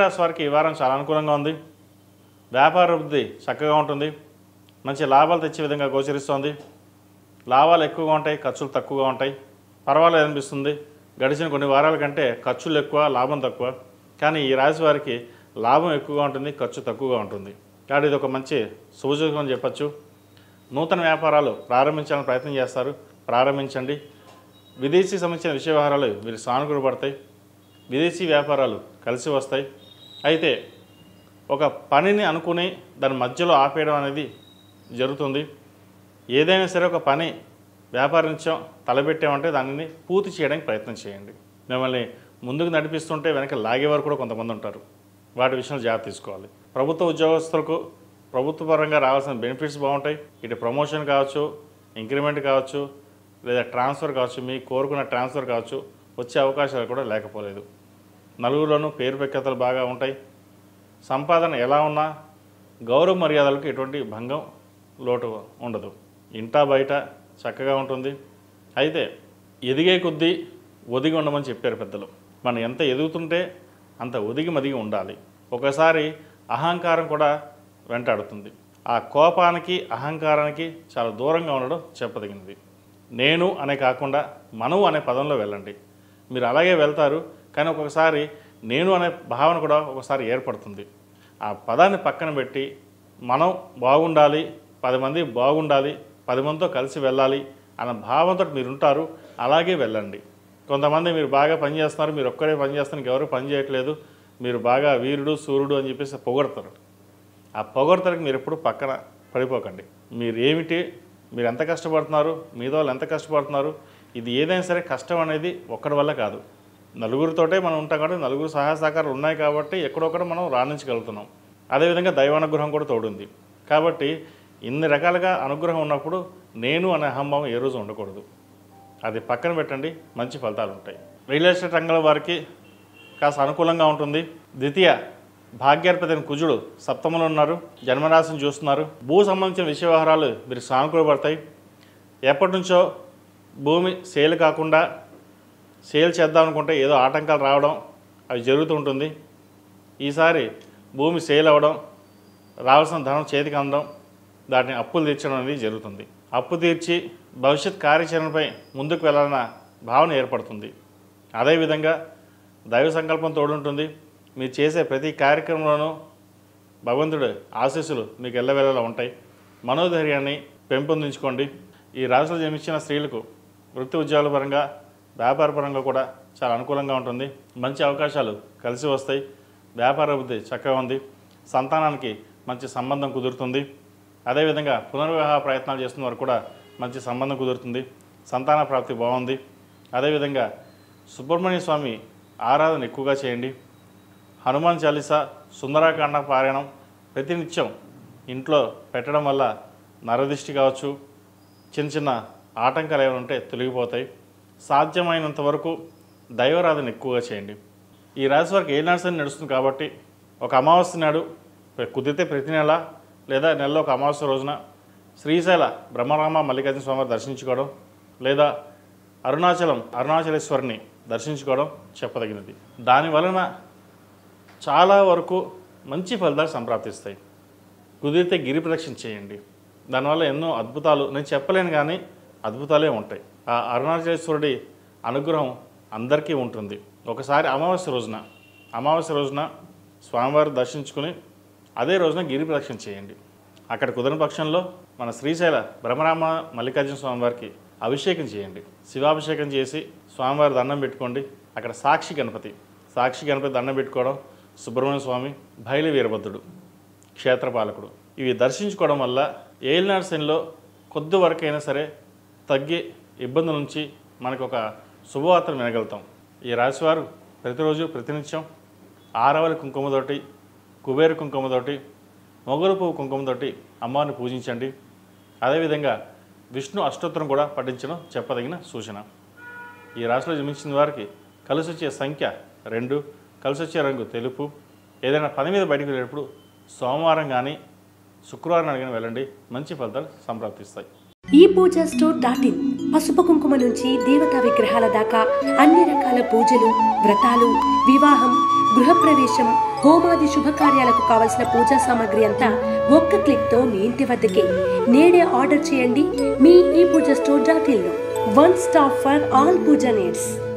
కుంభరాశి వారికి ఈ వారం చాలా అనుకూలంగా ఉంది. వ్యాపార వృద్ధి చక్కగా ఉంటుంది. మంచి లాభాలు తెచ్చే విధంగా గోచరిస్తోంది. లాభాలు ఎక్కువగా ఉంటాయి, ఖర్చులు తక్కువగా ఉంటాయి. పర్వాలేదు అనిపిస్తుంది. గడిచిన కొన్ని వారాల కంటే ఖర్చులు ఎక్కువ, లాభం తక్కువ. కానీ ఈ రాశి వారికి లాభం ఎక్కువగా ఉంటుంది, ఖర్చు తక్కువగా ఉంటుంది. కాబట్టి ఇది ఒక మంచి సూచకం అని చెప్పచ్చు. నూతన వ్యాపారాలు ప్రారంభించాలని ప్రయత్నం చేస్తారు, ప్రారంభించండి. విదేశీ సంబంధించిన విషయ వ్యవహారాలు వీరు సానుకూలపడతాయి. విదేశీ వ్యాపారాలు కలిసి వస్తాయి. అయితే ఒక పనిని అనుకుని దాని మధ్యలో ఆపేయడం అనేది జరుగుతుంది. ఏదైనా సరే ఒక పని వ్యాపారించం తలబెట్టామంటే దానిని పూర్తి చేయడానికి ప్రయత్నం చేయండి. మిమ్మల్ని ముందుకు నడిపిస్తుంటే వెనక లాగేవారు కూడా కొంతమంది ఉంటారు. వాటి విషయంలో జాగ్రత్త తీసుకోవాలి. ప్రభుత్వ ఉద్యోగస్తులకు ప్రభుత్వ పరంగా రావాల్సిన బెనిఫిట్స్ బాగుంటాయి. ఇటు ప్రమోషన్ కావచ్చు, ఇంక్రిమెంట్ కావచ్చు, లేదా ట్రాన్స్ఫర్ కావచ్చు, మీకు కోరుకున్న ట్రాన్స్ఫర్ కావచ్చు, వచ్చే అవకాశాలు కూడా లేకపోలేదు. నలుగురిలోనూ పేరు ప్రఖ్యాతలు బాగా ఉంటాయి. సంపాదన ఎలా ఉన్నా గౌరవ మర్యాదలకు ఎటువంటి భంగం లోటు ఉండదు. ఇంటా బయట చక్కగా ఉంటుంది. అయితే ఎదిగే కొద్దీ ఒదిగి ఉండమని చెప్పారు పెద్దలు. మనం ఎంత ఎదుగుతుంటే అంత ఒదిగి మదిగి ఉండాలి. ఒకసారి అహంకారం కూడా వెంటాడుతుంది. ఆ కోపానికి అహంకారానికి చాలా దూరంగా ఉండడం చెప్పదగినది. నేను అనే కాకుండా మనము అనే పదంలో వెళ్ళండి. మీరు అలాగే వెళ్తారు. కానీ ఒక్కొక్కసారి నేను అనే భావన కూడా ఒకసారి ఏర్పడుతుంది. ఆ పదాన్ని పక్కన పెట్టి మనం బాగుండాలి, 10 మంది బాగుండాలి, 10 మందితో కలిసి వెళ్ళాలి అన్న భావంతో మీరు ఉంటారు. అలాగే వెళ్ళండి. కొంతమంది మీరు బాగా పనిచేస్తున్నారు, మీరు ఒక్కరే పనిచేస్తున్నారు, ఎవరు పని చేయట్లేదు, మీరు బాగా వీరుడు సూర్యుడు అని చెప్పేసి పొగడతారు. ఆ పొగడతలకు మీరు ఎప్పుడు పక్కన పడిపోకండి. మీరు ఏమిటి, మీరు ఎంత కష్టపడుతున్నారు, మీతో వాళ్ళు ఎంత కష్టపడుతున్నారు, ఇది ఏదైనా సరే కష్టం అనేది ఒక్కడి వల్ల కాదు. నలుగురితోటే మనం ఉంటాం కాబట్టి నలుగురు సహాయ సహకారాలు ఉన్నాయి కాబట్టి ఎక్కడొక్కడ మనం రాణించగలుగుతున్నాం. అదేవిధంగా దైవానుగ్రహం కూడా తోడుంది. కాబట్టి ఇన్ని రకాలుగా అనుగ్రహం ఉన్నప్పుడు నేను అనే అహంభావం ఏ రోజు ఉండకూడదు. అది పక్కన పెట్టండి, మంచి ఫలితాలు ఉంటాయి. రియల్ ఎస్టేట్ రంగంలో వారికి కాస్త అనుకూలంగా ఉంటుంది. ద్వితీయ భాగ్యాధిపతి కుజుడు సప్తమంలో ఉన్నారు, జన్మరాశిని చూస్తున్నారు. భూ సంబంధించిన విషయ వ్యవహారాలు మీరు సానుకూలపడతాయి. ఎప్పటి నుంచో భూమి సేల్ కాకుండా సేల్ చేద్దాం అనుకుంటే ఏదో ఆటంకాలు రావడం అవి జరుగుతూ ఉంటుంది. ఈసారి భూమి సేల్ అవ్వడం, రావాల్సిన ధనం చేతికి అందడం, దాటిని అప్పులు తీర్చడం అనేది జరుగుతుంది. అప్పు తీర్చి భవిష్యత్ కార్యాచరణపై ముందుకు వెళ్ళాలన్న భావన ఏర్పడుతుంది. అదేవిధంగా దైవ సంకల్పం తోడుంటుంది. మీరు చేసే ప్రతి కార్యక్రమంలోనూ భగవంతుడి ఆశీస్సులు మీకు ఎల్లవేళలా ఉంటాయి. మనోధైర్యాన్ని పెంపొందించుకోండి. ఈ రాశిలో జన్మించిన స్త్రీలకు వృత్తి ఉద్యోగాల పరంగా, వ్యాపార పరంగా కూడా చాలా అనుకూలంగా ఉంటుంది. మంచి అవకాశాలు కలిసి వస్తాయి. వ్యాపార అభివృద్ధి చక్కగా ఉంది. సంతానానికి మంచి సంబంధం కుదురుతుంది. అదేవిధంగా పునర్వివాహ ప్రయత్నాలు చేస్తున్న వారు కూడా మంచి సంబంధం కుదురుతుంది. సంతాన ప్రాప్తి బాగుంది. అదేవిధంగా సుబ్రహ్మణ్య స్వామి ఆరాధన ఎక్కువగా చేయండి. హనుమాన్ చాలీసా, సుందరాకాండ పారాయణం ప్రతినిత్యం ఇంట్లో పెట్టడం వల్ల నరదిష్టి కావచ్చు, చిన్న చిన్న ఆటంకాలు ఏమైనా ఉంటే తొలగిపోతాయి. సాధ్యమైనంత వరకు దైవారాధన ఎక్కువగా చేయండి. ఈ రాశి వారికి ఏ నాడు నడుస్తుంది కాబట్టి ఒక అమావాస్య నాడు కుదిరితే ప్రతి నెల లేదా నెలలో ఒక అమావాస్య రోజున శ్రీశైల బ్రహ్మరామ మల్లికార్జున స్వామివారిని దర్శించుకోవడం లేదా అరుణాచలేశ్వరిని దర్శించుకోవడం చెప్పదగినది. దానివలన చాలా వరకు మంచి ఫలితాలు సంప్రాప్తిస్తాయి. కుదిరితే గిరి ప్రదక్షిణ చేయండి. దానివల్ల ఎన్నో అద్భుతాలు నేను చెప్పలేను కానీ అద్భుతాలే ఉంటాయి. ఆ అరుణాచలేశ్వరుడి అనుగ్రహం అందరికీ ఉంటుంది. ఒకసారి అమావాస్య రోజున స్వామివారిని దర్శించుకుని అదే రోజున గిరి ప్రదక్షిణ చేయండి. అక్కడ కుదరని పక్షంలో మన శ్రీశైల బ్రహ్మరామ మల్లికార్జున స్వామివారికి అభిషేకం చేయండి. శివాభిషేకం చేసి స్వామివారి దండం పెట్టుకోండి. అక్కడ సాక్షి గణపతి దండం పెట్టుకోవడం, సుబ్రహ్మణ్య స్వామి, భైలి వీరభద్రుడు క్షేత్రపాలకుడు ఇవి దర్శించుకోవడం వల్ల ఏలినాడు శనిలో కొద్ది వరకైనా సరే తగ్గి ఇబ్బందుల నుంచి మనకు ఒక శుభవార్తను వినగలుగుతాం. ఈ రాశివారు ప్రతిరోజు ప్రతినిత్యం ఆరవలి కుంకుమతోటి, కుబేర కుంకుమతోటి, మొగలు పువ్వు కుంకుమతోటి అమ్మవారిని పూజించండి. అదేవిధంగా విష్ణు అష్టోత్తరం కూడా పఠించడం చెప్పదగిన సూచన. ఈ రాశిలో జన్మించిన వారికి కలిసి వచ్చే సంఖ్య 2, కలిసి వచ్చే రంగు తెలుపు. ఏదైనా పని మీద బయటకు వెళ్ళేటప్పుడు సోమవారం కానీ శుక్రవారం అడిగిన వెళ్ళండి, మంచి ఫలితాలు సంప్రాప్తిస్తాయి. ఈ పూజా స్టోర్.in పసుపు కుంకుమ నుంచి దేవతా విగ్రహాల దాకా అన్ని రకాల పూజలు, వ్రతాలు, వివాహం, గృహప్రవేశం, హోమాది శుభకార్యాలకు కావలసిన పూజా సామాగ్రి అంతా ఒక్క క్లిక్తో మీ ఇంటి వద్దకే. నేడే ఆర్డర్ చేయండి మీ ఈ పూజా స్టోర్ .in లో. One stop for all puja needs.